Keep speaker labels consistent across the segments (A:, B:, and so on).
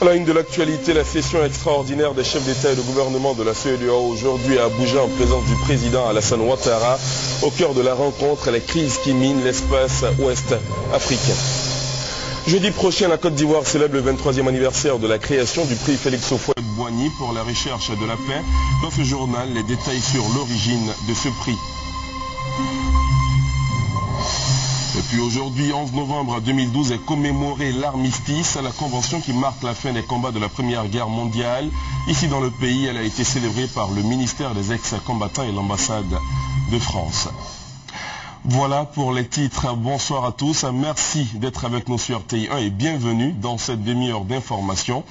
A: À la une de l'actualité, la session extraordinaire des chefs d'État et de gouvernement de la CEDEAO aujourd'hui à Abuja en présence du président Alassane Ouattara. Au cœur de la rencontre, les crises qui minent l'espace ouest africain. Jeudi prochain, la Côte d'Ivoire célèbre le 23e anniversaire de la création du prix Félix Houphouët-Boigny pour la recherche de la paix. Dans ce journal, les détails sur l'origine de ce prix. Et puis aujourd'hui, 11 novembre 2012, est commémoré l'armistice, la convention qui marque la fin des combats de la Première Guerre mondiale. Ici dans le pays, elle a été célébrée par le ministère des ex-combattants et l'ambassade de France. Voilà pour les titres. Bonsoir à tous. Merci d'être avec nous sur RTI 1 et bienvenue dans cette demi-heure d'information.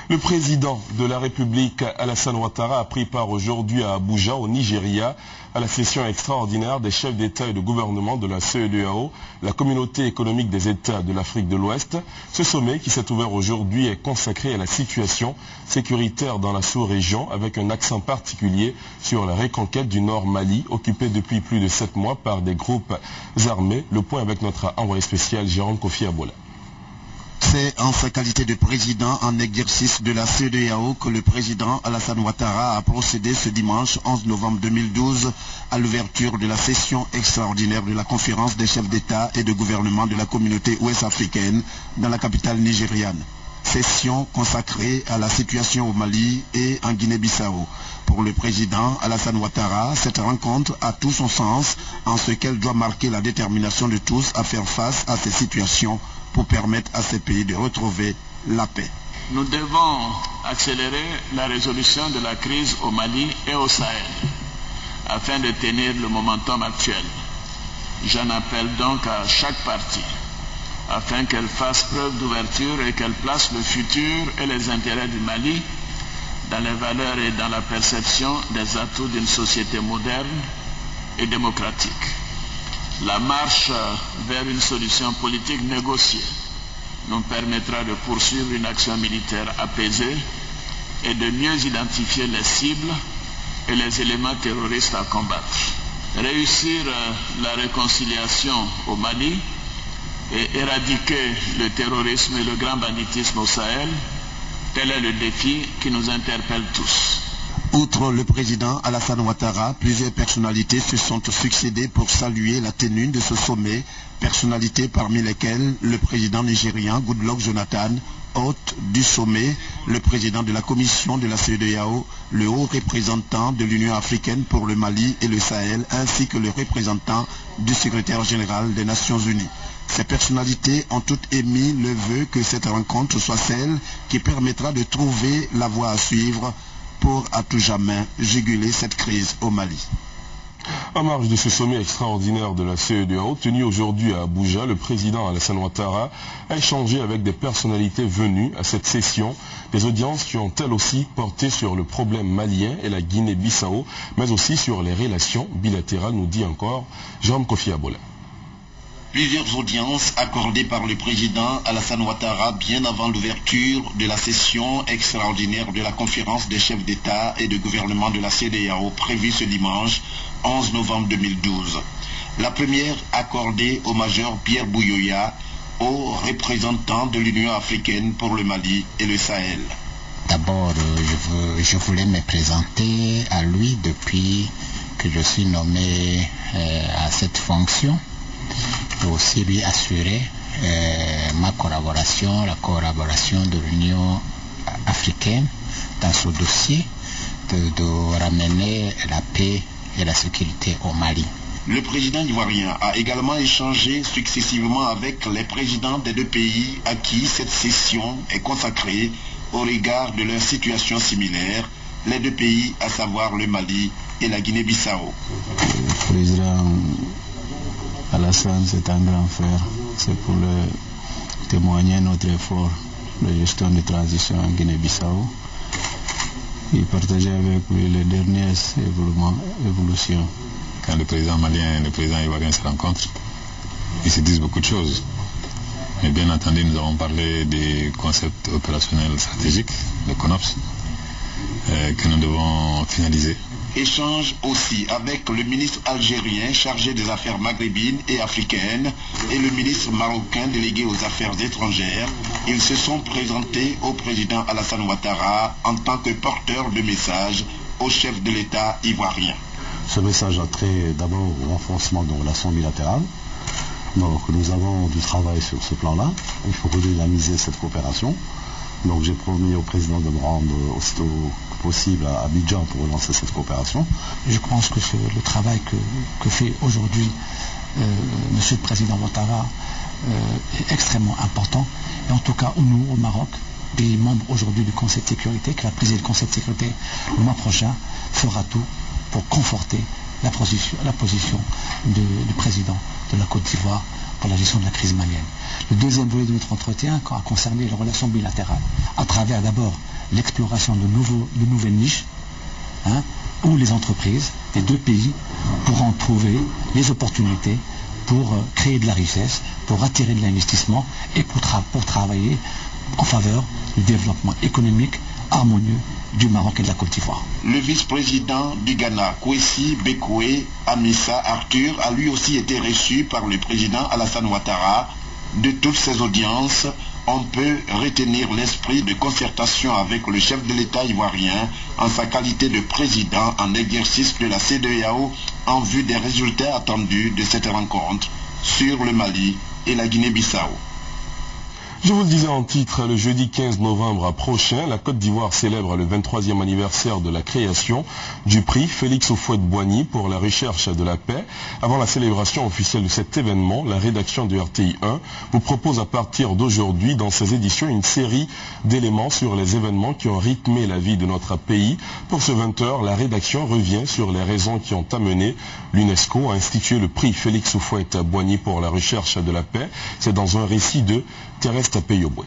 A: Le président de la République, Alassane Ouattara, a pris part aujourd'hui à Abuja, au Nigeria, à la session extraordinaire des chefs d'État et de gouvernement de la CEDEAO, la communauté économique des États de l'Afrique de l'Ouest. Ce sommet qui s'est ouvert aujourd'hui est consacré à la situation sécuritaire dans la sous-région, avec un accent particulier sur la reconquête du Nord Mali, occupé depuis plus de 7 mois par des groupes armés. Le point avec notre envoyé spécial, Jérôme Kofi Abola.
B: C'est en sa qualité de président en exercice de la CEDEAO que le président Alassane Ouattara a procédé ce dimanche 11 novembre 2012 à l'ouverture de la session extraordinaire de la conférence des chefs d'État et de gouvernement de la communauté ouest-africaine dans la capitale nigériane. Session consacrée à la situation au Mali et en Guinée-Bissau. Pour le président Alassane Ouattara, cette rencontre a tout son sens en ce qu'elle doit marquer la détermination de tous à faire face à ces situations pour permettre à ces pays de retrouver la paix.
C: Nous devons accélérer la résolution de la crise au Mali et au Sahel afin de tenir le momentum actuel. J'en appelle donc à chaque partie afin qu'elle fasse preuve d'ouverture et qu'elle place le futur et les intérêts du Mali dans les valeurs et dans la perception des atouts d'une société moderne et démocratique. La marche vers une solution politique négociée nous permettra de poursuivre une action militaire apaisée et de mieux identifier les cibles et les éléments terroristes à combattre. Réussir la réconciliation au Mali et éradiquer le terrorisme et le grand banditisme au Sahel, tel est le défi qui nous interpelle tous.
B: Outre le président Alassane Ouattara, plusieurs personnalités se sont succédées pour saluer la tenue de ce sommet, personnalités parmi lesquelles le président nigérien Goodluck Jonathan, hôte du sommet, le président de la commission de la CEDEAO, le haut représentant de l'Union africaine pour le Mali et le Sahel, ainsi que le représentant du secrétaire général des Nations Unies. Ces personnalités ont toutes émis le vœu que cette rencontre soit celle qui permettra de trouver la voie à suivre pour à tout jamais juguler cette crise au Mali.
A: En marge de ce sommet extraordinaire de la CEDEAO, tenu aujourd'hui à Abuja, le président Alassane Ouattara a échangé avec des personnalités venues à cette session, des audiences qui ont elles aussi porté sur le problème malien et la Guinée-Bissau, mais aussi sur les relations bilatérales, nous dit encore Jérôme Kofi Abola.
B: Plusieurs audiences accordées par le président Alassane Ouattara bien avant l'ouverture de la session extraordinaire de la conférence des chefs d'État et de gouvernement de la CEDEAO prévue ce dimanche 11 novembre 2012. La première accordée au major Pierre Bouyoya, haut représentant de l'Union africaine pour le Mali et le Sahel.
D: D'abord, je voulais me présenter à lui depuis que je suis nommé à cette fonction. Et aussi lui assurer ma collaboration, la collaboration de l'Union africaine dans ce dossier de ramener la paix et la sécurité au Mali.
B: Le président ivoirien a également échangé successivement avec les présidents des deux pays à qui cette session est consacrée au regard de leur situation similaire, les deux pays à savoir le Mali et la Guinée-Bissau.
E: Le président Alassane, c'est un grand frère. C'est pour témoigner notre effort de gestion de transition en Guinée-Bissau. Il partageait avec lui les dernières évolutions.
F: Quand le président malien et le président ivoirien se rencontrent, ils se disent beaucoup de choses. Mais bien entendu, nous avons parlé des concepts opérationnels stratégiques, le CONOPS, que nous devons finaliser.
B: échange aussi avec le ministre algérien chargé des affaires maghrébines et africaines et le ministre marocain délégué aux affaires étrangères. Ils se sont présentés au président Alassane Ouattara en tant que porteurs de messages au chef de l'État ivoirien.
G: Ce message a trait d'abord au renforcement de relations bilatérales. Donc nous avons du travail sur ce plan-là. Il faut redynamiser cette coopération. Donc j'ai promis au président de me rendre aussitôt que possible à Abidjan pour relancer cette coopération.
H: Je pense que le travail que fait aujourd'hui Monsieur le Président Ouattara est extrêmement important. Et en tout cas, nous, au Maroc, pays membre aujourd'hui du Conseil de sécurité, qui va présider le Conseil de sécurité le mois prochain, fera tout pour conforter la position du président de la Côte d'Ivoire pour la gestion de la crise malienne. Le deuxième volet de notre entretien a concerné les relations bilatérales, à travers d'abord l'exploration de nouvelles niches, où les entreprises des deux pays pourront trouver les opportunités pour créer de la richesse, pour attirer de l'investissement et pour travailler en faveur du développement économique harmonieux du Maroc et de la Côte d'Ivoire.
B: Le vice-président du Ghana, Kwesi Bekoué Amissa Arthur, a lui aussi été reçu par le président Alassane Ouattara. De toutes ces audiences, on peut retenir l'esprit de concertation avec le chef de l'État ivoirien en sa qualité de président en exercice de la CEDEAO en vue des résultats attendus de cette rencontre sur le Mali et la Guinée-Bissau.
A: Je vous le disais en titre, le jeudi 15 novembre prochain, la Côte d'Ivoire célèbre le 23e anniversaire de la création du prix Félix Houphouët-Boigny pour la recherche de la paix. Avant la célébration officielle de cet événement, la rédaction de RTI 1 vous propose à partir d'aujourd'hui dans ses éditions une série d'éléments sur les événements qui ont rythmé la vie de notre pays. Pour ce 20h, la rédaction revient sur les raisons qui ont amené l'UNESCO à instituer le prix Félix Houphouët-Boigny pour la recherche de la paix. C'est dans un récit de Thérèse Tapeyoboué.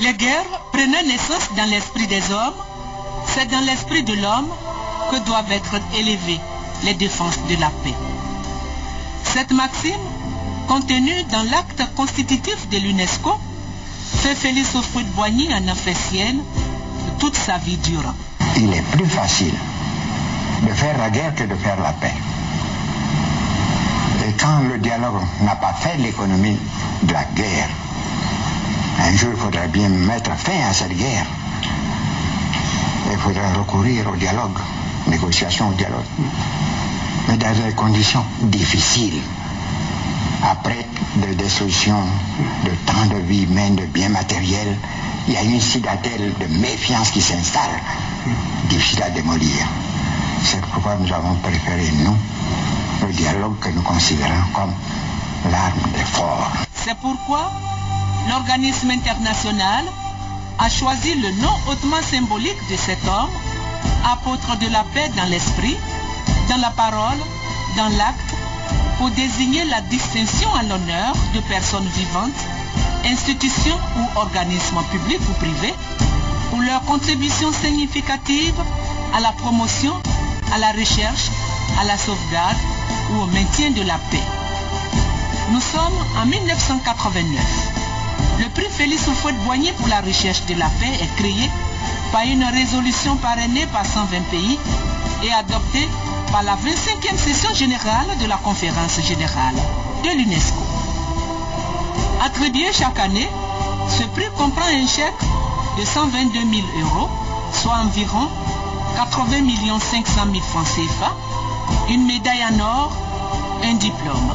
I: Les guerres prenaient naissance dans l'esprit des hommes. C'est dans l'esprit de l'homme que doivent être élevées les défenses de la paix. Cette maxime, contenue dans l'acte constitutif de l'UNESCO, fait Félix Houphouët-Boigny en a fait sienne toute sa vie durant.
J: Il est plus facile de faire la guerre que de faire la paix. Et quand le dialogue n'a pas fait l'économie de la guerre, un jour il faudrait bien mettre fin à cette guerre. Il faudrait recourir au dialogue, négociation au dialogue. Mais dans des conditions difficiles. Après des destructions de tant de vies humaines, de biens matériels, il y a une citadelle de méfiance qui s'installe, difficile à démolir. C'est pourquoi nous avons préféré, nous, le dialogue que nous considérons comme l'arme des forts.
I: C'est pourquoi l'organisme international a choisi le nom hautement symbolique de cet homme, apôtre de la paix dans l'esprit, dans la parole, dans l'acte, pour désigner la distinction à l'honneur de personnes vivantes, institutions ou organismes publics ou privés, pour leur contribution significative à la promotion, à la recherche, à la sauvegarde ou au maintien de la paix. Nous sommes en 1989. Le prix Félix Houphouët-Boigny pour la recherche de la paix est créé par une résolution parrainée par 120 pays et adoptée par la 25e session générale de la conférence générale de l'UNESCO. Attribué chaque année, ce prix comprend un chèque de 122 000 €, soit environ 80 500 000 francs CFA, une médaille en or, un diplôme.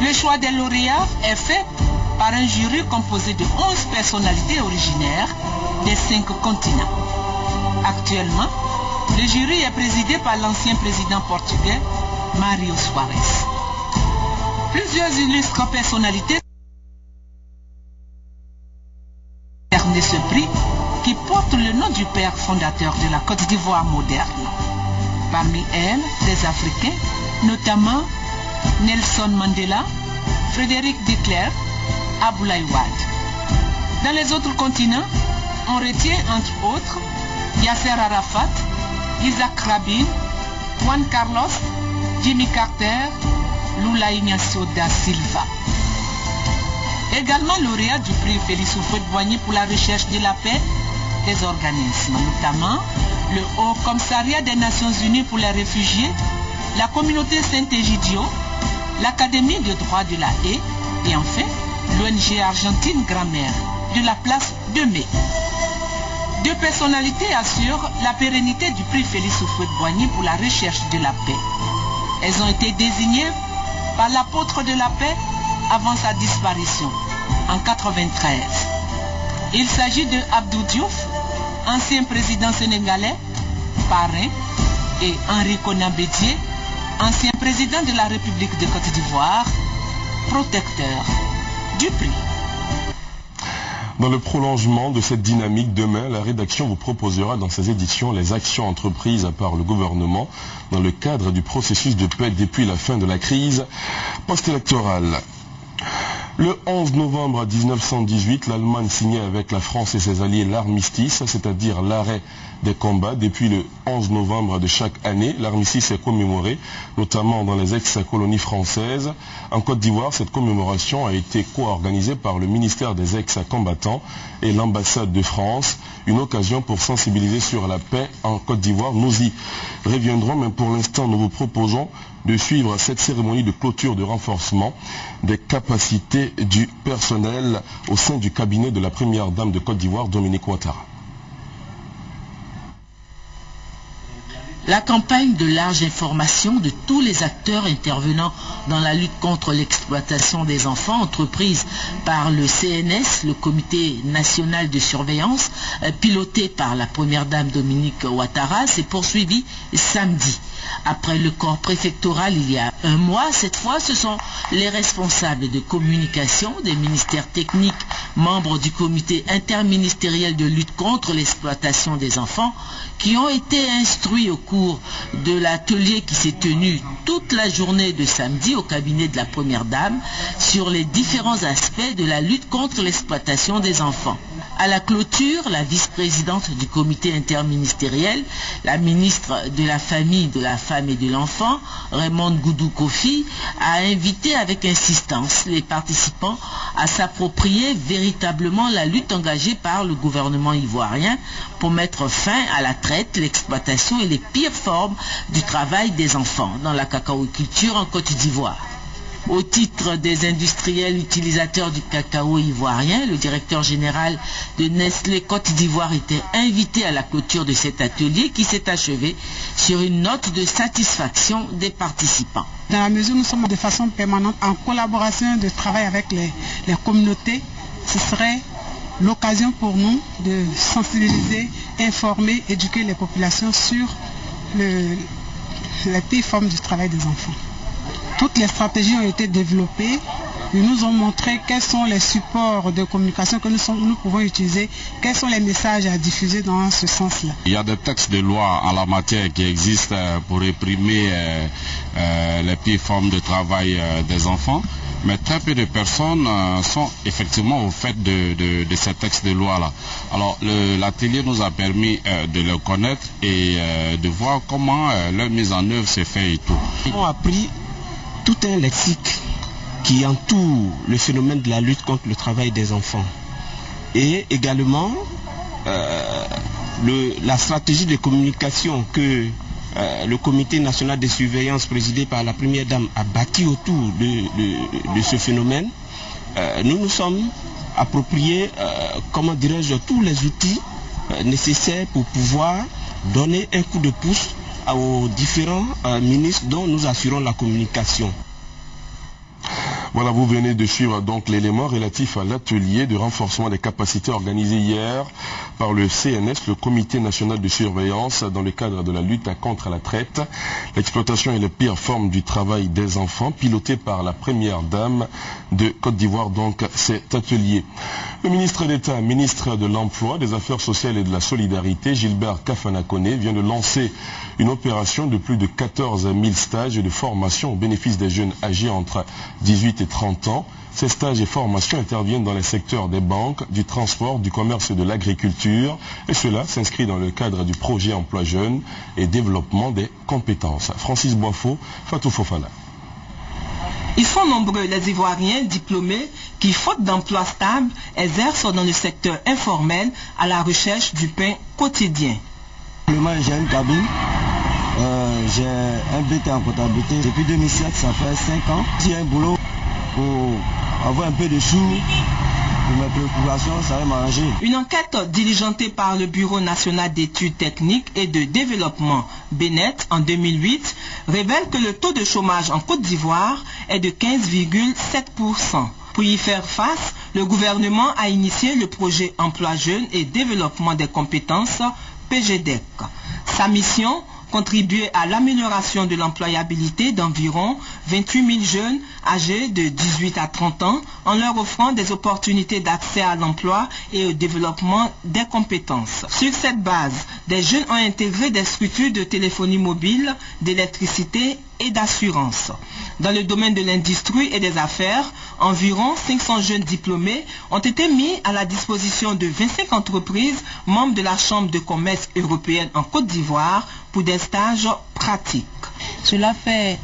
I: Le choix des lauréats est fait par un jury composé de 11 personnalités originaires des 5 continents. Actuellement, le jury est présidé par l'ancien président portugais Mário Soares. Plusieurs illustres personnalités décerné ce prix qui porte le nom du père fondateur de la Côte d'Ivoire moderne. Parmi elles, des Africains, notamment Nelson Mandela, Frédéric de Klerk, Abdoulaye Wade. Dans les autres continents, on retient entre autres Yasser Arafat, Isaac Rabin, Juan Carlos, Jimmy Carter, Lula Ignacio da Silva. Également lauréat du prix Félix Houphouët-Boigny pour la recherche de la paix des organismes, notamment le Haut Commissariat des Nations Unies pour les réfugiés, la communauté Saint-Egidio, l'Académie de droit de la Haye et enfin l'ONG argentine Grand-Mère de la place de Mai. Deux personnalités assurent la pérennité du prix Félix Houphouët-Boigny pour la recherche de la paix. Elles ont été désignées par l'apôtre de la paix avant sa disparition en 1993. Il s'agit de Abdou Diouf, ancien président sénégalais, parrain, et Henri Konan Bédié, ancien président de la République de Côte d'Ivoire, protecteur du prix.
A: Dans le prolongement de cette dynamique, demain, la rédaction vous proposera dans ses éditions les actions entreprises par le gouvernement dans le cadre du processus de paix depuis la fin de la crise post-électorale. Le 11 novembre 1918, l'Allemagne signait avec la France et ses alliés l'armistice, c'est-à-dire l'arrêt des combats. Depuis le 11 novembre de chaque année, l'armistice est commémoré, notamment dans les ex-colonies françaises. En Côte d'Ivoire, cette commémoration a été co-organisée par le ministère des ex-combattants et l'ambassade de France. Une occasion pour sensibiliser sur la paix en Côte d'Ivoire. Nous y reviendrons, mais pour l'instant, nous vous proposons de suivre cette cérémonie de clôture de renforcement des capacités du personnel au sein du cabinet de la première dame de Côte d'Ivoire, Dominique Ouattara.
K: La campagne de large information de tous les acteurs intervenant dans la lutte contre l'exploitation des enfants, entreprise par le CNS, le Comité national de surveillance, piloté par la première dame Dominique Ouattara, s'est poursuivie samedi. Après le corps préfectoral il y a un mois, cette fois ce sont les responsables de communication des ministères techniques, membres du comité interministériel de lutte contre l'exploitation des enfants, qui ont été instruits au cours de l'atelier qui s'est tenu toute la journée de samedi au cabinet de la première dame sur les différents aspects de la lutte contre l'exploitation des enfants. À la clôture, la vice-présidente du comité interministériel, la ministre de la Famille, de la Femme et de l'Enfant, Raymond Goudou Kofi, a invité avec insistance les participants à s'approprier véritablement la lutte engagée par le gouvernement ivoirien pour mettre fin à la traite, l'exploitation et les pires formes du travail des enfants dans la cacaoculture en Côte d'Ivoire. Au titre des industriels utilisateurs du cacao ivoirien, le directeur général de Nestlé Côte d'Ivoire était invité à la clôture de cet atelier qui s'est achevé sur une note de satisfaction des participants.
L: Dans la mesure où nous sommes de façon permanente en collaboration de travail avec les communautés, ce serait l'occasion pour nous de sensibiliser, informer, éduquer les populations sur les pires formes du travail des enfants. Toutes les stratégies ont été développées. Ils nous ont montré quels sont les supports de communication que nous pouvons utiliser, quels sont les messages à diffuser dans ce sens-là.
M: Il y a des textes de loi en la matière qui existent pour réprimer les pires formes de travail des enfants, mais très peu de personnes sont effectivement au fait de ces textes de loi-là. Alors l'atelier nous a permis de le connaître et de voir comment leur mise en œuvre s'est faite et tout.
N: On a appris tout un lexique qui entoure le phénomène de la lutte contre le travail des enfants. Et également la stratégie de communication que le comité national de surveillance présidé par la première dame a bâti autour de ce phénomène. Nous nous sommes appropriés, comment dirais-je, tous les outils nécessaires pour pouvoir donner un coup de pouce aux différents ministres dont nous assurons la communication.
A: Voilà, vous venez de suivre donc l'élément relatif à l'atelier de renforcement des capacités organisé hier par le CNS, le Comité national de surveillance, dans le cadre de la lutte contre la traite, l'exploitation et les pires formes du travail des enfants, piloté par la première dame de Côte d'Ivoire, donc cet atelier. Le ministre d'État, ministre de l'Emploi, des Affaires sociales et de la Solidarité, Gilbert Kafana-Koné, vient de lancer une opération de plus de 14 000 stages de formation au bénéfice des jeunes âgés entre 18 et 30 ans. Ces stages et formations interviennent dans les secteurs des banques, du transport, du commerce et de l'agriculture. Et cela s'inscrit dans le cadre du projet Emploi Jeunes et développement des compétences. Francis Boifo, Fatou Fofana.
I: Ils sont nombreux les Ivoiriens diplômés qui, faute d'emploi stable, exercent dans le secteur informel à la recherche du pain quotidien.
O: Actuellement, j'ai une cabine. J'ai un BT en comptabilité. Depuis 2007, ça fait 5 ans. J'ai un boulot pour avoir un peu de sous. Pour mes préoccupations, ça va m'arranger.
I: Une enquête diligentée par le Bureau national d'études techniques et de développement BNET en 2008 révèle que le taux de chômage en Côte d'Ivoire est de 15,7%. Pour y faire face, le gouvernement a initié le projet Emploi Jeunes et Développement des compétences PGDEC. Sa mission, contribuer à l'amélioration de l'employabilité d'environ 28 000 jeunes âgés de 18 à 30 ans en leur offrant des opportunités d'accès à l'emploi et au développement des compétences. Sur cette base, des jeunes ont intégré des structures de téléphonie mobile, d'électricité et d'assurance. Dans le domaine de l'industrie et des affaires, environ 500 jeunes diplômés ont été mis à la disposition de 25 entreprises membres de la Chambre de commerce européenne en Côte d'Ivoire pour des stages pratiques.
P: Cela fait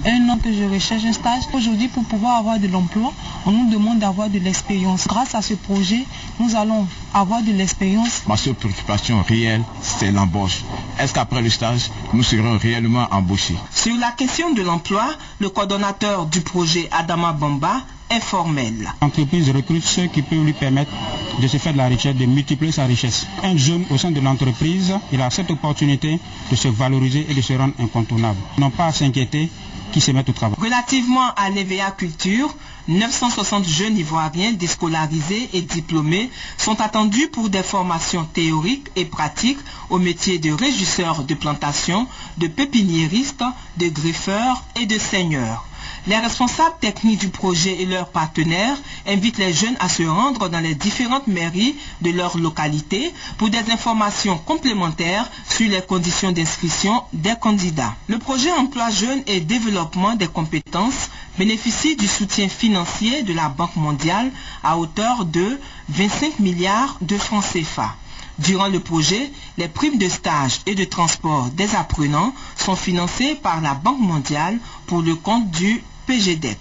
P: 1 an que je recherche un stage. Aujourd'hui, pour pouvoir avoir de l'emploi, on nous demande d'avoir de l'expérience. Grâce à ce projet, nous allons avoir de l'expérience.
Q: Ma seule préoccupation réelle, c'est l'embauche. Est-ce qu'après le stage, nous serons réellement embauchés?
I: Sur la question de l'emploi, le coordonnateur du projet Adama Bamba est formel.
R: L'entreprise recrute ceux qui peuvent lui permettre de se faire de la richesse, de multiplier sa richesse. Un jeune au sein de l'entreprise, il a cette opportunité de se valoriser et de se rendre incontournable. Non pas à s'inquiéter qui se mettent au travail.
I: Relativement à l'EVA Culture, 960 jeunes ivoiriens déscolarisés et diplômés sont attendus pour des formations théoriques et pratiques au métier de régisseur de plantation, de pépiniériste, de greffeur et de seigneur. Les responsables techniques du projet et leurs partenaires invitent les jeunes à se rendre dans les différentes mairies de leur localité pour des informations complémentaires sur les conditions d'inscription des candidats. Le projet Emploi Jeunes et Développement des compétences bénéficie du soutien financier de la Banque mondiale à hauteur de 25 milliards de francs CFA. Durant le projet, les primes de stage et de transport des apprenants sont financées par la Banque mondiale pour le compte du PGDEC.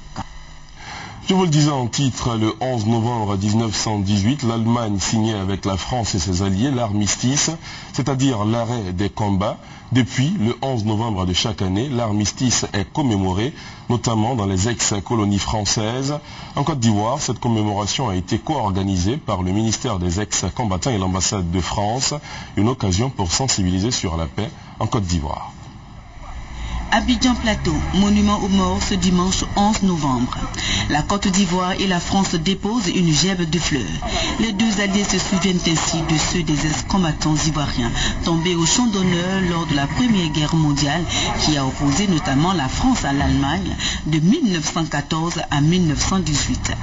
A: Je vous le disais en titre, le 11 novembre 1918, l'Allemagne signait avec la France et ses alliés l'armistice, c'est-à-dire l'arrêt des combats. Depuis le 11 novembre de chaque année, l'armistice est commémoré, notamment dans les ex-colonies françaises. En Côte d'Ivoire, cette commémoration a été co-organisée par le ministère des ex-combattants et l'ambassade de France, une occasion pour sensibiliser sur la paix en Côte d'Ivoire.
S: Abidjan Plateau, monument aux morts ce dimanche 11 novembre. La Côte d'Ivoire et la France déposent une gerbe de fleurs. Les deux alliés se souviennent ainsi de ceux des ex-combattants ivoiriens tombés au champ d'honneur lors de la Première Guerre mondiale qui a opposé notamment la France à l'Allemagne de 1914 à 1918.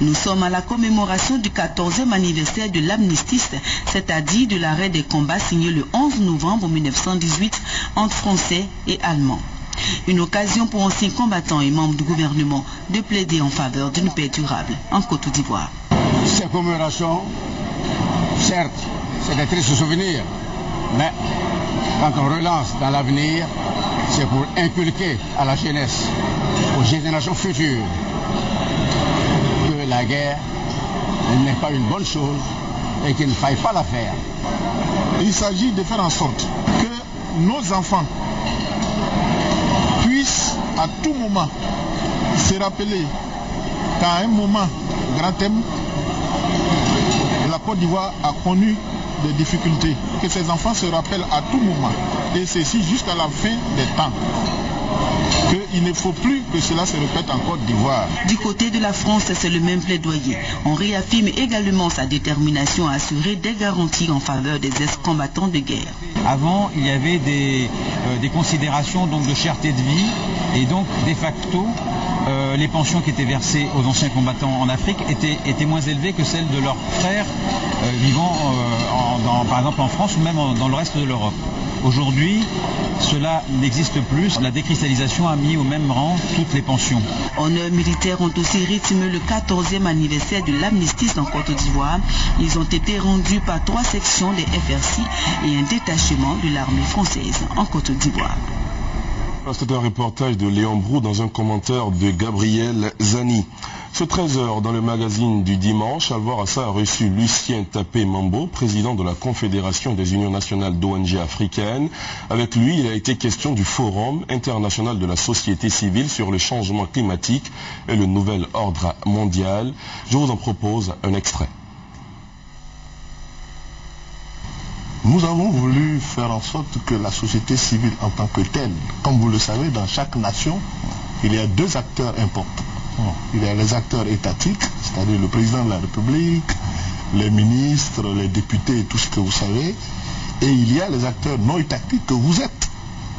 S: Nous sommes à la commémoration du 14e anniversaire de l'armistice, c'est-à-dire de l'arrêt des combats signé le 11 novembre 1918 entre Français et Allemands. Une occasion pour anciens combattants et membres du gouvernement de plaider en faveur d'une paix durable en Côte d'Ivoire.
T: Ces commémorations, certes, c'est des tristes souvenirs, mais quand on relance dans l'avenir, c'est pour inculquer à la jeunesse, aux générations futures, la guerre n'est pas une bonne chose et qu'il ne faille pas la faire.
U: Il s'agit de faire en sorte que nos enfants puissent à tout moment se rappeler qu'à un moment, grand thème, la Côte d'Ivoire a connu des difficultés, que ces enfants se rappellent à tout moment, et ceci jusqu'à la fin des temps. Qu'il ne faut plus que cela se répète en Côte d'Ivoire.
S: Du côté de la France, c'est le même plaidoyer. On réaffirme également sa détermination à assurer des garanties en faveur des ex-combattants de guerre.
R: Avant, il y avait des considérations donc, de cherté de vie et donc de facto, les pensions qui étaient versées aux anciens combattants en Afrique étaient moins élevées que celles de leurs frères vivant par exemple en France ou même dans le reste de l'Europe. Aujourd'hui, cela n'existe plus. La décristallisation a mis au même rang toutes les pensions.
S: Honneurs militaires ont aussi rythmé le 14e anniversaire de l'armistice en Côte d'Ivoire. Ils ont été rendus par 3 sections des FRC et un détachement de l'armée française en Côte d'Ivoire.
A: C'est un reportage de Léon Brou dans un commentaire de Gabriel Zani. Ce 13h dans le magazine du dimanche, Alvorassa a reçu Lucien Tapé Mambo, président de la Confédération des Unions nationales d'ONG africaines. Avec lui, il a été question du Forum international de la société civile sur le changement climatique et le nouvel ordre mondial. Je vous en propose un extrait.
U: Nous avons voulu faire en sorte que la société civile en tant que telle, comme vous le savez, dans chaque nation, il y a deux acteurs importants. Il y a les acteurs étatiques, c'est-à-dire le président de la République, les ministres, les députés et tout ce que vous savez. Et il y a les acteurs non étatiques que vous êtes,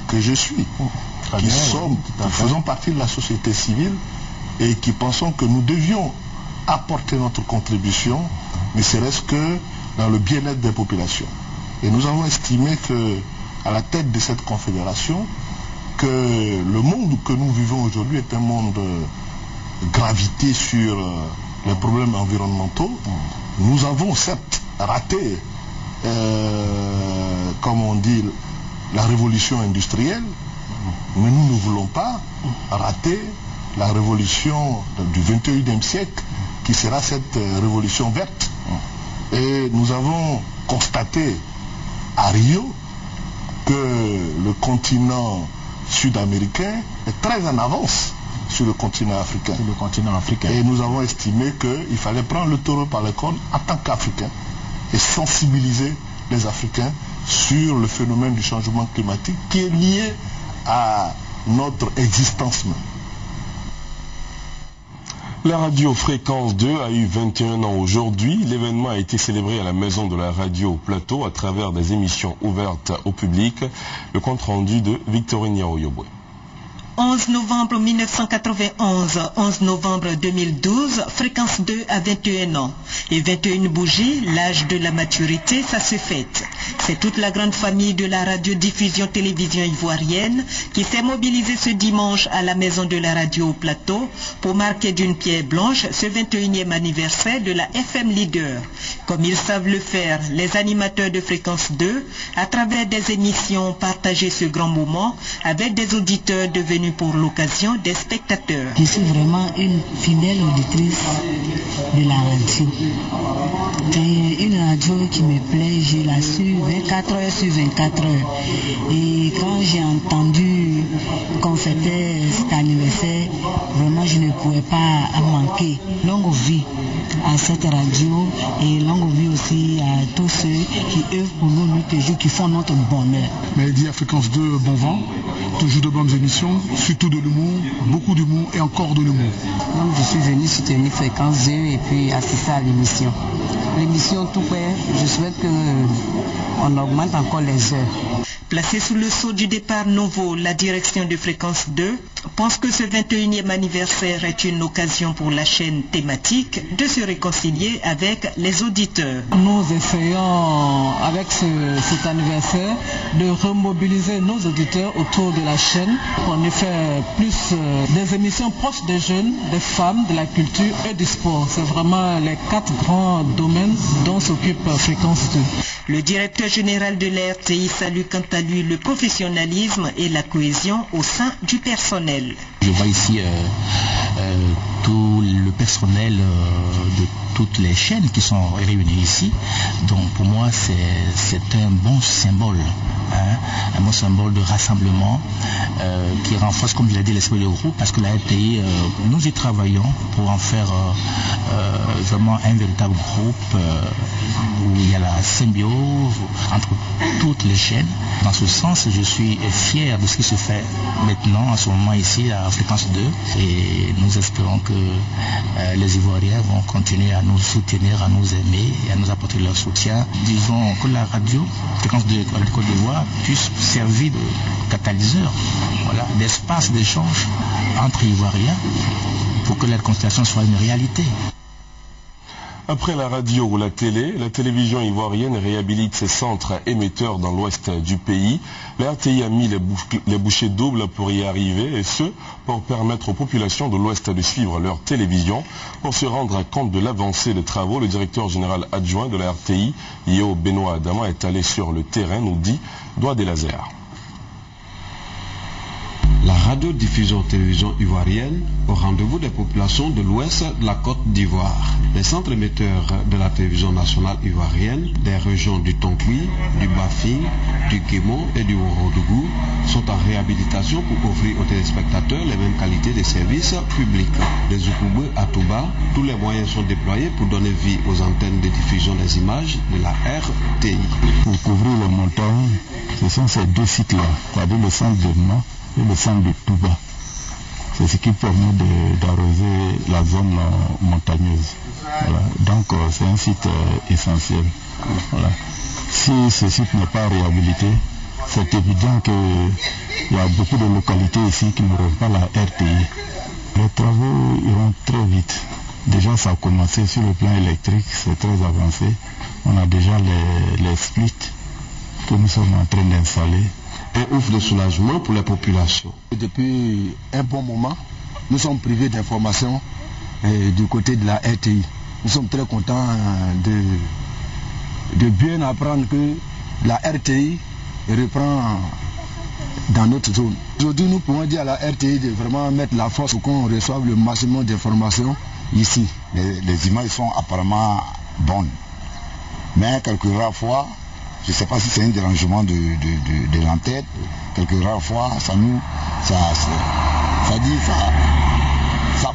U: que je suis, qui faisons partie de la société civile et qui pensons que nous devions apporter notre contribution, ne serait-ce que dans le bien-être des populations. Et nous avons estimé que, à la tête de cette confédération, que le monde que nous vivons aujourd'hui est un monde gravité sur les problèmes environnementaux. Nous avons certes raté, comme on dit, la révolution industrielle, mais nous ne voulons pas rater la révolution du 21e siècle, qui sera cette révolution verte. Et nous avons constaté à Rio que le continent sud-américain est très en avance sur le continent africain. Et nous avons estimé qu'il fallait prendre le taureau par les cornes en tant qu'Africains et sensibiliser les Africains sur le phénomène du changement climatique qui est lié à notre existence même.
A: La radio Fréquence 2 a eu 21 ans aujourd'hui. L'événement a été célébré à la maison de la radio Plateau à travers des émissions ouvertes au public. Le compte rendu de Victorine Yaoyobwe.
C: 11 novembre 1991, 11 novembre 2012, Fréquence 2 a 21 ans. Et 21 bougies, l'âge de la maturité, ça se fête. C'est toute la grande famille de la radiodiffusion-télévision ivoirienne qui s'est mobilisée ce dimanche à la maison de la radio au Plateau pour marquer d'une pierre blanche ce 21e anniversaire de la FM Leader. Comme ils savent le faire, les animateurs de Fréquence 2, à travers des émissions, partager ce grand moment avec des auditeurs devenus pour l'occasion des spectateurs.
V: Je suis vraiment une fidèle auditrice de la radio. C'est une radio qui me plaît, je la suis 24 heures sur 24 heures. Et quand j'ai entendu qu'on fêtait cet anniversaire, vraiment je ne pouvais pas manquer. Longue vie à cette radio et longue vie aussi à tous ceux qui œuvrent pour nous, nuit et jour, qui font notre bonheur.
W: Mais il dit à Fréquence 2, bon vent, toujours de bonnes émissions, surtout de l'humour, beaucoup d'humour et encore de l'humour.
V: Donc je suis venu soutenir Fréquence 2 et puis assister à l'émission. L'émission tout près, je souhaite qu'on augmente encore les heures.
C: Placée sous le sceau du départ nouveau, la direction de Fréquence 2 pense que ce 21e anniversaire est une occasion pour la chaîne thématique de se réconcilier avec les auditeurs.
P: Nous essayons avec cet anniversaire de remobiliser nos auditeurs autour de la chaîne pour en faire plus des émissions proches des jeunes, des femmes, de la culture et du sport. C'est vraiment les 4 grands domaines dont s'occupe Fréquence 2.
C: Le directeur général de la RTI salue quant à lui le professionnalisme et la cohésion au sein du personnel.
X: Je vois ici tout le personnel de toutes les chaînes qui sont réunies ici. Donc pour moi c'est un bon symbole, un bon symbole de rassemblement qui renforce, comme je l'ai dit, l'esprit de groupe, parce que la RTI, nous y travaillons pour en faire vraiment un véritable groupe où il y a la symbiose entre toutes les chaînes. Dans ce sens, je suis fier de ce qui se fait maintenant, en ce moment ici à Fréquence 2, et nous espérons que les Ivoiriens vont continuer à nous soutenir, à nous aimer et à nous apporter leur soutien. Disons que la radio Fréquence de Côte d'Ivoire puisse servir de catalyseur, voilà, d'espace d'échange entre Ivoiriens pour que la réconciliation soit une réalité.
A: Après la radio ou la télévision ivoirienne réhabilite ses centres émetteurs dans l'ouest du pays. La RTI a mis les bouchées doubles pour y arriver, et ce, pour permettre aux populations de l'ouest de suivre leur télévision. Pour se rendre compte de l'avancée des travaux, le directeur général adjoint de la RTI, Yo Benoît Adama, est allé sur le terrain, nous dit Doigt des Lasers.
Y: La
A: radiodiffusion télévision ivoirienne au rendez-vous des populations de l'ouest de la Côte d'Ivoire. Les centres émetteurs de la télévision nationale ivoirienne des régions du Tonkoui, du Bafing, du Guémon et du Ourodougou sont en réhabilitation pour offrir aux téléspectateurs les mêmes qualités de services publics. Des Oukoubé à Touba, tous les moyens sont déployés pour donner vie aux antennes de diffusion des images de la RTI.
D: Pour couvrir les montagnes, ce sont ces deux sites-là, c'est-à-dire le centre de Ma et le centre de Touba. C'est ce qui permet d'arroser la zone montagneuse. Voilà. Donc c'est un site essentiel. Voilà. Si ce site n'est pas réhabilité, c'est évident qu'il y a beaucoup de localités ici qui n'auront pas la RTI. Les travaux iront très vite. Déjà ça a commencé sur le plan électrique, c'est très avancé. On a déjà les splits que nous sommes en train d'installer.
A: Un ouf de soulagement pour la population.
E: Depuis un bon moment, nous sommes privés d'informations du côté de la RTI. Nous sommes très contents de bien apprendre que la RTI reprend dans notre zone. Aujourd'hui, nous pouvons dire à la RTI de vraiment mettre la force pour qu'on reçoive le maximum d'informations ici.
B: Les images sont apparemment bonnes. Mais quelques rares fois, je ne sais pas si c'est un dérangement de l'antenne, quelques rares fois, ça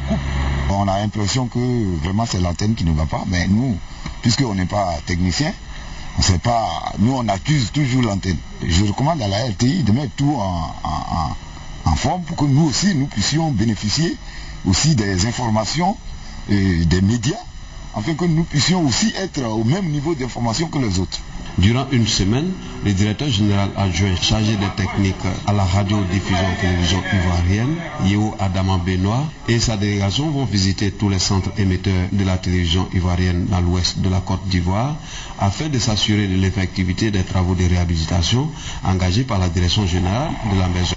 B: coupe. On a l'impression que vraiment c'est l'antenne qui ne va pas, mais nous, puisqu'on n'est pas technicien, on sait pas, nous on accuse toujours l'antenne. Je recommande à la RTI de mettre tout en forme pour que nous aussi, nous puissions bénéficier aussi des informations et des médias, afin que nous puissions aussi être au même niveau d'information que les autres.
A: Durant une semaine, le directeur général adjoint chargé des techniques à la radiodiffusion télévision ivoirienne, Yeo Adama Benoît, et sa délégation vont visiter tous les centres émetteurs de la télévision ivoirienne dans l'ouest de la Côte d'Ivoire afin de s'assurer de l'effectivité des travaux de réhabilitation engagés par la direction générale de la maison.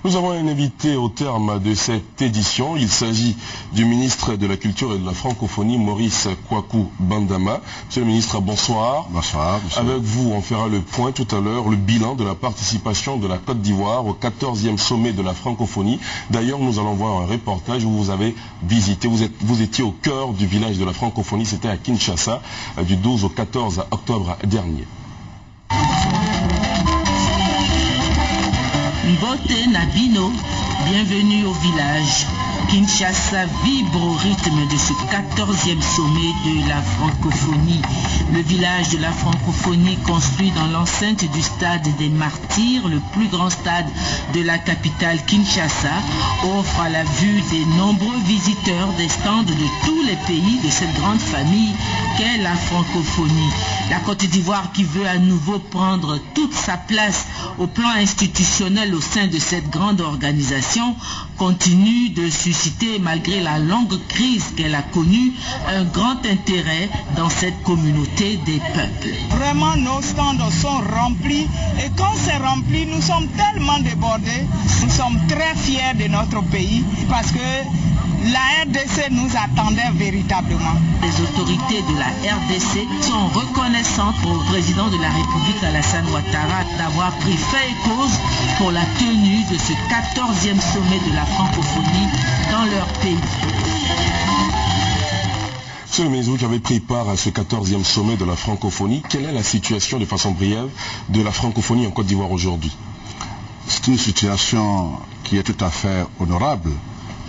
A: Nous avons un invité au terme de cette édition. Il s'agit du ministre de la Culture et de la Francophonie, Maurice Kwaku Bandama. Monsieur le ministre, bonsoir.
B: Bonsoir. Monsieur.
A: Avec vous, on fera le point tout à l'heure, le bilan de la participation de la Côte d'Ivoire au 14e sommet de la francophonie. D'ailleurs, nous allons voir un reportage où vous avez visité, vous étiez au cœur du village de la francophonie, c'était à Kinshasa, du 12 au 14 octobre dernier.
K: Mbote Nabino, bienvenue au village. Kinshasa vibre au rythme de ce 14e sommet de la francophonie. Le village de la francophonie, construit dans l'enceinte du stade des Martyrs, le plus grand stade de la capitale Kinshasa, offre à la vue des nombreux visiteurs des stands de tous les pays de cette grande famille qu'est la francophonie. La Côte d'Ivoire, qui veut à nouveau prendre toute sa place au plan institutionnel au sein de cette grande organisation, continue de susciter, malgré la longue crise qu'elle a connue, un grand intérêt dans cette communauté des peuples.
F: Vraiment, nos stands sont remplis, et quand c'est rempli, nous sommes tellement débordés. Nous sommes très fiers de notre pays parce que la RDC nous attendait véritablement.
K: Les autorités de la RDC sont reconnaissantes au président de la République, Alassane Ouattara, d'avoir pris fait et cause pour la tenue de ce 14e sommet de la francophonie dans leur pays.
A: Monsieur le ministre, vous qui avez pris part à ce 14e sommet de la francophonie, quelle est la situation de façon brève de la francophonie en Côte d'Ivoire aujourd'hui?
B: C'est une situation qui est tout à fait honorable.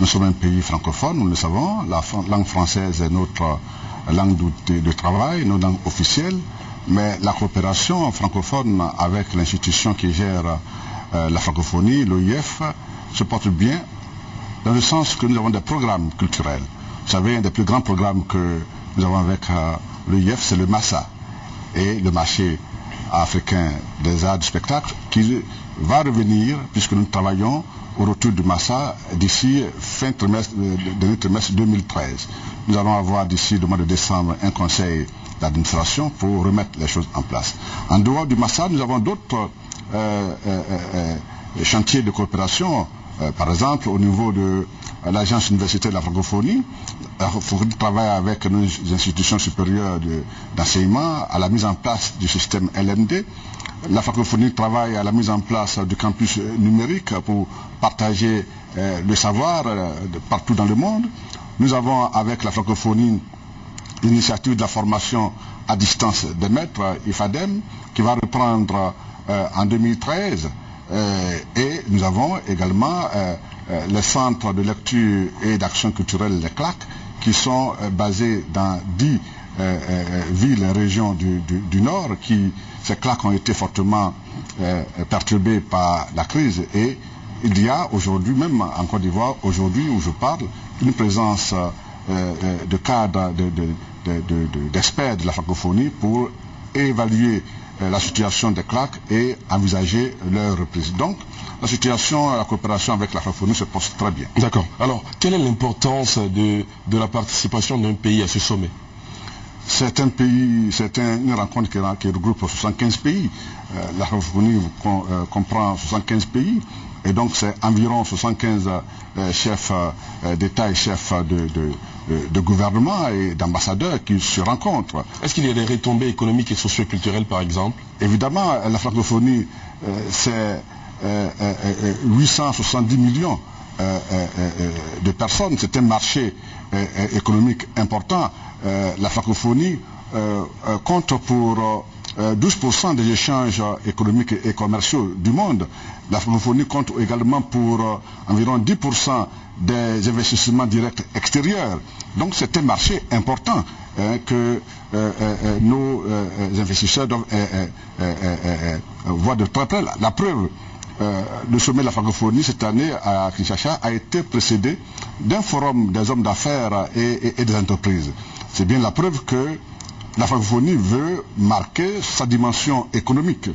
B: Nous sommes un pays francophone, nous le savons. La langue française est notre langue de travail, notre langue officielle. Mais la coopération francophone avec l'institution qui gère la francophonie, l'OIF, se porte bien dans le sens que nous avons des programmes culturels. Vous savez, un des plus grands programmes que nous avons avec l'OIF, c'est le MASSA et le marché africain des arts du spectacle qui va revenir puisque nous travaillons au retour du Massa d'ici fin trimestre, dernier trimestre 2013. Nous allons avoir d'ici le mois de décembre un conseil d'administration pour remettre les choses en place. En dehors du Massa, nous avons d'autres chantiers de coopération
U: Par exemple, au niveau de l'Agence universitaire de la francophonie, la francophonie travaille avec nos institutions supérieures d'enseignement à la mise en place du système LMD. La francophonie travaille à la mise en place du campus numérique pour partager le savoir partout dans le monde. Nous avons avec la francophonie l'initiative de la formation à distance des maîtres, IFADEM, qui va reprendre en 2013. Et nous avons également les centres de lecture et d'action culturelle, les CLAC, qui sont basés dans 10 villes et régions du Nord. Ces CLAC ont été fortement perturbés par la crise. Et il y a aujourd'hui, même en Côte d'Ivoire, aujourd'hui où je parle, une présence de cadres, d'experts de la francophonie pour évaluer la situation des CLAC et envisager leur reprise. Donc, la situation, la coopération avec la francophonie se pose très bien.
A: D'accord. Alors, quelle est l'importance de la participation d'un pays à ce sommet?
U: C'est un pays, c'est une rencontre qui regroupe 75 pays. La francophonie comprend 75 pays. Et donc c'est environ 75 chefs d'État et chefs de gouvernement et d'ambassadeurs qui se rencontrent.
A: Est-ce qu'il y a des retombées économiques et socio-culturelles par exemple?
U: Évidemment, la francophonie, c'est 870 millions de personnes. C'est un marché économique important. La francophonie compte pour 12% des échanges économiques et commerciaux du monde. La francophonie compte également pour environ 10% des investissements directs extérieurs. Donc c'est un marché important que nos investisseurs doivent voir de très près. La preuve, le sommet de la francophonie cette année à Kinshasa a été précédé d'un forum des hommes d'affaires et des entreprises. C'est bien la preuve que la francophonie veut marquer sa dimension économique.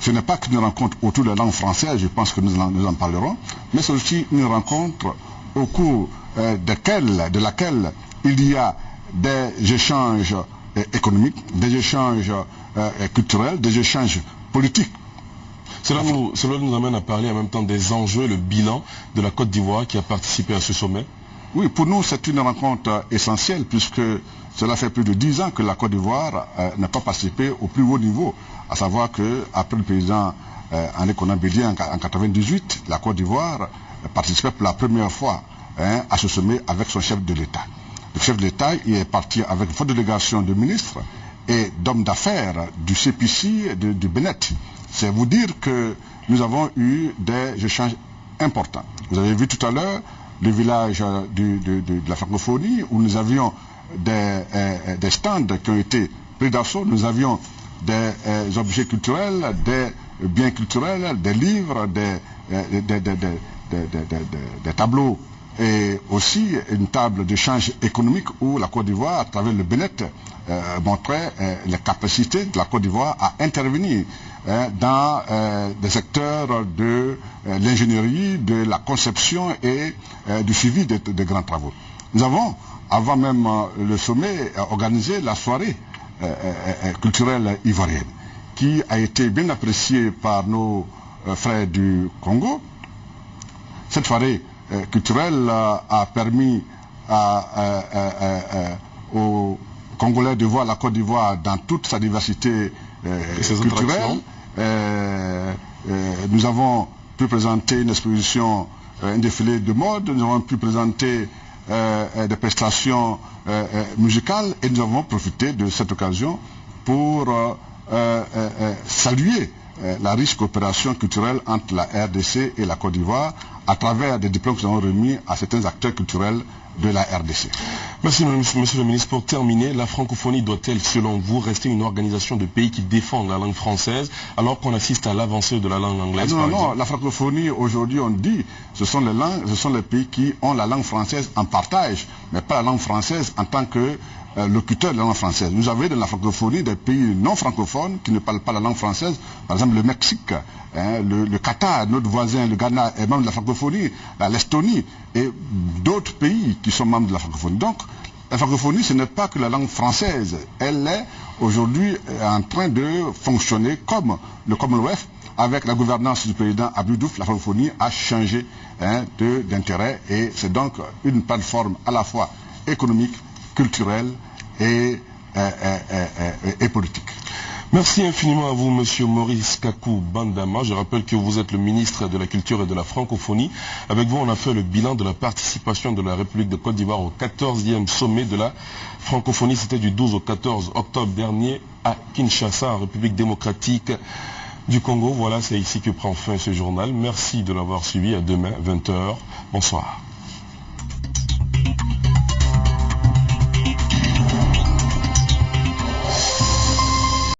U: Ce n'est pas qu'une rencontre autour de la langue française, je pense que nous en parlerons, mais c'est aussi une rencontre au cours de laquelle il y a des échanges économiques, des échanges culturels, des échanges politiques.
A: Cela nous amène à parler en même temps des enjeux, le bilan de la Côte d'Ivoire qui a participé à ce sommet.
U: Oui, pour nous c'est une rencontre essentielle puisque cela fait plus de 10 ans que la Côte d'Ivoire n'a pas participé au plus haut niveau. À savoir qu'après le président Henri Konan Bédié en 1998, la Côte d'Ivoire participait pour la première fois à ce sommet avec son chef de l'État. Le chef de l'État est parti avec une forte délégation de ministres et d'hommes d'affaires du CPC et du Bénin. C'est vous dire que nous avons eu des échanges importants. Vous avez vu tout à l'heure le village de la francophonie où nous avions des stands qui ont été pris d'assaut. Nous avions des objets culturels, des biens culturels, des livres, des tableaux et aussi une table d'échange économique où la Côte d'Ivoire, à travers le Bénin, montrait les capacités de la Côte d'Ivoire à intervenir dans des secteurs de l'ingénierie, de la conception et du suivi de grands travaux. Nous avons, avant même le sommet, organisé la soirée culturelle ivoirienne qui a été bien appréciée par nos frères du Congo. Cette soirée culturelle a permis aux Congolais de voir la Côte d'Ivoire dans toute sa diversité culturelle. Nous avons pu présenter une exposition, un défilé de mode, nous avons pu présenter des prestations musicales et nous avons profité de cette occasion pour saluer la riche coopération culturelle entre la RDC et la Côte d'Ivoire à travers des diplômes que nous avons remis à certains acteurs culturels de la RDC.
A: Merci Monsieur le ministre. Pour terminer, la francophonie doit-elle, selon vous, rester une organisation de pays qui défendent la langue française alors qu'on assiste à l'avancée de la langue anglaise?
U: Non, la francophonie, aujourd'hui on dit, ce sont les pays qui ont la langue française en partage, mais pas la langue française en tant que locuteur de la langue française. Vous avez dans la francophonie des pays non francophones qui ne parlent pas la langue française, par exemple le Mexique, le Qatar, notre voisin, le Ghana est membre de la francophonie, l'Estonie et d'autres pays qui sont membres de la francophonie. Donc la francophonie ce n'est pas que la langue française, elle est aujourd'hui en train de fonctionner comme le Commonwealth
T: avec la gouvernance du président Abdou Diouf, la francophonie a changé d'intérêt et c'est donc une plateforme à la fois économique, culturelle et politique.
A: Merci infiniment à vous, Monsieur Maurice Kakou Bandama. Je rappelle que vous êtes le ministre de la Culture et de la Francophonie. Avec vous, on a fait le bilan de la participation de la République de Côte d'Ivoire au 14e sommet de la francophonie. C'était du 12 au 14 octobre dernier à Kinshasa, en République démocratique du Congo. Voilà, c'est ici que prend fin ce journal. Merci de l'avoir suivi. À demain, 20h. Bonsoir.